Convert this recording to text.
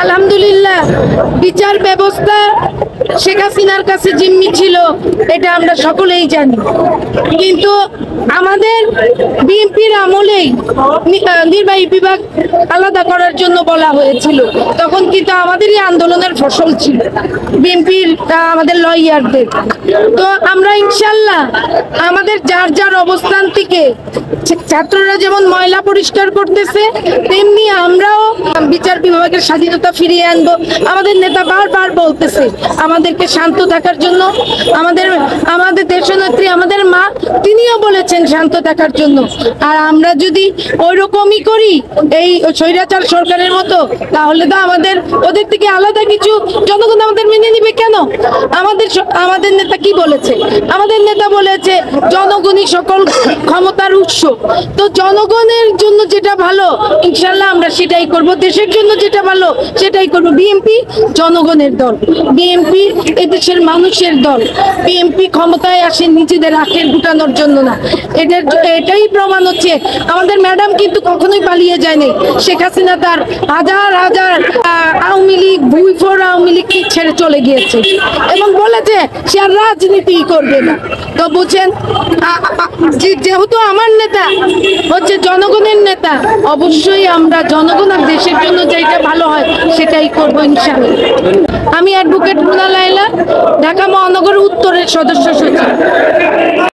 আলহামদুলিল্লাহ বিচার ব্যবস্থা শেখ হাসিনার কাছে জিম্মি ছিল, এটা আমরা সকলেই জানি। কিন্তু আমাদের বিএনপির আমলেই নির্বাহী বিভাগ আলাদা করার জন্য বলা হয়েছিল, তখন কিন্তু আমাদেরই আন্দোলনের ফসল ছিল বিএনপির আমাদের লয়ারদের। তো আমরা ইনশাল্লাহ আমাদের যার যার অবস্থান থেকে ছাত্ররা যেমন ময়লা পরিষ্কার করতেছে, তেমনি আমরাও বিচার বিভাগের স্বাধীনতা ফিরিয়ে আনবো। আমাদের নেতা বারবার বলতেছে আমাদেরকে শান্ত থাকার জন্য, আমাদের দেশনেত্রী আমাদের মা তিনিও বলেছেন শান্ত থাকার জন্য। আর আমরা যদি ওইরকমই করি এই স্বৈরাচার সরকারের মতো, তাহলে তো ওদের থেকে আলাদা কিছু জনগণ আমাদের মেনে নিবে কেন? আমাদের নেতা কি বলেছে? আমাদের নেতা বলেছে জনগণই সকল ক্ষমতার উৎস। তো জনগণের জন্য যেটা ভালো ইনশাল্লাহ আমরা সেটাই করব, দেশের জন্য যেটা ভালো সেটাই করব। বিএনপি জনগণের দল, বিএনপি এদেশের মানুষের দল। বিএনপি ক্ষমতায় আসে নিজেদের আখের গুটানোর জন্য না। এটাই প্রমাণ হচ্ছে আমাদের ম্যাডাম কিন্তু কখনোই পালিয়ে যায়নি। শেখ হাসিনা তার হাজার হাজার আওয়ামী লীগ ভুইফোর আওয়ামী লীগকে ছেড়ে চলে গিয়েছে এবং বলেছে সে আর রাজনীতি করবে না। তো বুঝছেন, যেহেতু আমার নেতা হচ্ছে জনগণের নেতা, অবশ্যই আমরা জনগণ আর দেশের জন্য যেটা ভালো হয় সেটাই করবো ইনশাআল্লাহ। আমি অ্যাডভোকেট মুনা লায়লা, ঢাকা মহানগর উত্তরের সদস্য সচিব।